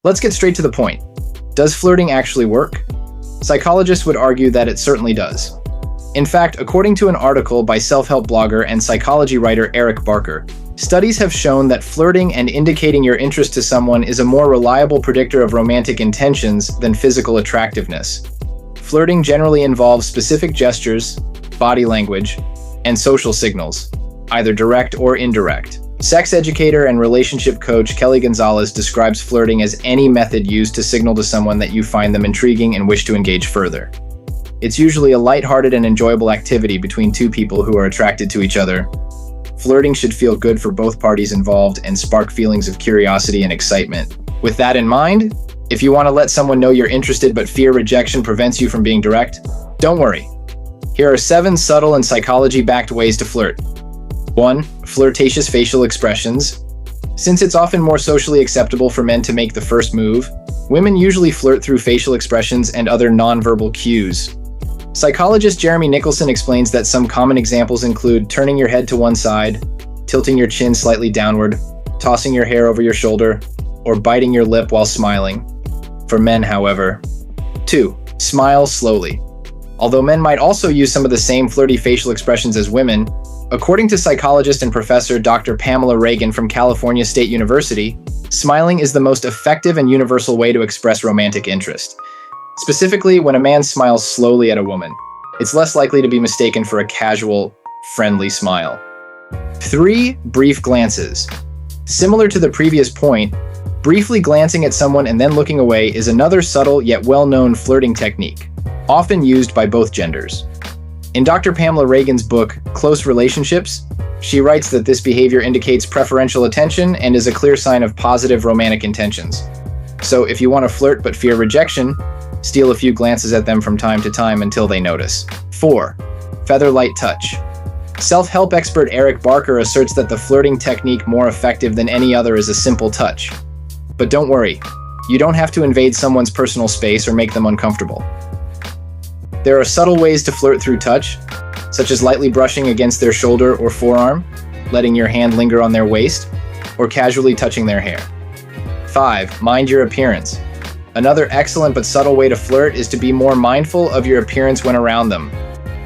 Let's get straight to the point. Does flirting actually work? Psychologists would argue that it certainly does. In fact, according to an article by self-help blogger and psychology writer Eric Barker, studies have shown that flirting and indicating your interest to someone is a more reliable predictor of romantic intentions than physical attractiveness. Flirting generally involves specific gestures, body language, and social signals, either direct or indirect. Sex educator and relationship coach Kelly Gonzalez describes flirting as any method used to signal to someone that you find them intriguing and wish to engage further. It's usually a lighthearted and enjoyable activity between two people who are attracted to each other. Flirting should feel good for both parties involved and spark feelings of curiosity and excitement. With that in mind, if you want to let someone know you're interested but fear rejection prevents you from being direct, don't worry. Here are 7 subtle and psychology-backed ways to flirt. 1. Flirtatious facial expressions. Since it's often more socially acceptable for men to make the first move, women usually flirt through facial expressions and other nonverbal cues. Psychologist Jeremy Nicholson explains that some common examples include turning your head to one side, tilting your chin slightly downward, tossing your hair over your shoulder, or biting your lip while smiling. For men, however. 2. Smile slowly. Although men might also use some of the same flirty facial expressions as women, according to psychologist and professor Dr. Pamela Reagan from California State University, smiling is the most effective and universal way to express romantic interest. Specifically, when a man smiles slowly at a woman, it's less likely to be mistaken for a casual, friendly smile. 3. Brief glances. Similar to the previous point, briefly glancing at someone and then looking away is another subtle yet well-known flirting technique, often used by both genders. In Dr. Pamela Reagan's book, Close Relationships, she writes that this behavior indicates preferential attention and is a clear sign of positive romantic intentions. So if you want to flirt but fear rejection, steal a few glances at them from time to time until they notice. 4. Feather-light touch. Self-help expert Eric Barker asserts that the flirting technique more effective than any other is a simple touch. But don't worry, you don't have to invade someone's personal space or make them uncomfortable. There are subtle ways to flirt through touch, such as lightly brushing against their shoulder or forearm, letting your hand linger on their waist, or casually touching their hair. 5. Mind your appearance. Another excellent but subtle way to flirt is to be more mindful of your appearance when around them.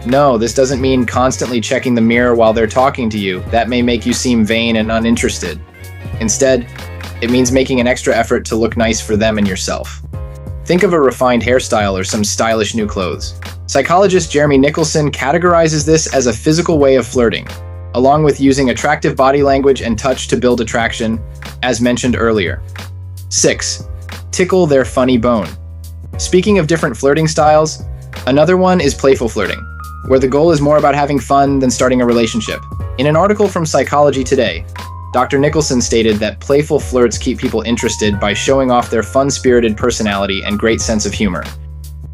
No, this doesn't mean constantly checking the mirror while they're talking to you. That may make you seem vain and uninterested. Instead, it means making an extra effort to look nice for them and yourself. Think of a refined hairstyle or some stylish new clothes. Psychologist Jeremy Nicholson categorizes this as a physical way of flirting, along with using attractive body language and touch to build attraction, as mentioned earlier. 6. Tickle their funny bone. Speaking of different flirting styles, another one is playful flirting, where the goal is more about having fun than starting a relationship. In an article from Psychology Today, Dr. Nicholson stated that playful flirts keep people interested by showing off their fun-spirited personality and great sense of humor.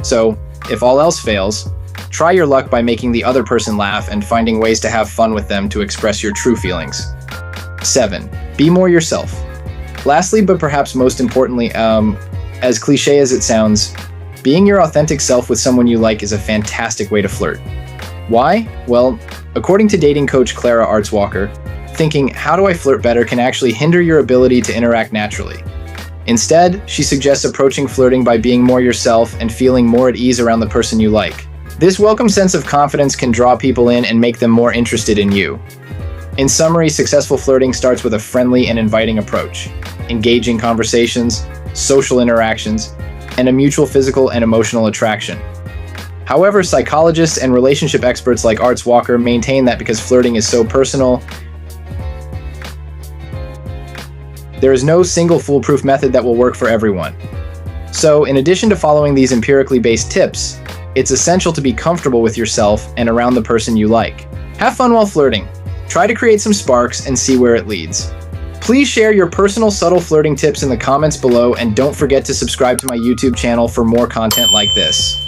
So, if all else fails, try your luck by making the other person laugh and finding ways to have fun with them to express your true feelings. 7. Be more yourself. Lastly, but perhaps most importantly, as cliche as it sounds, being your authentic self with someone you like is a fantastic way to flirt. Why? Well, according to dating coach Clara Artswalker, thinking, how do I flirt better can actually hinder your ability to interact naturally. Instead, she suggests approaching flirting by being more yourself and feeling more at ease around the person you like. This welcome sense of confidence can draw people in and make them more interested in you. In summary, successful flirting starts with a friendly and inviting approach, engaging conversations, social interactions, and a mutual physical and emotional attraction. However, psychologists and relationship experts like Artswalker maintain that because flirting is so personal, there is no single foolproof method that will work for everyone. So, in addition to following these empirically based tips, it's essential to be comfortable with yourself and around the person you like. Have fun while flirting. Try to create some sparks and see where it leads. Please share your personal subtle flirting tips in the comments below, and don't forget to subscribe to my YouTube channel for more content like this.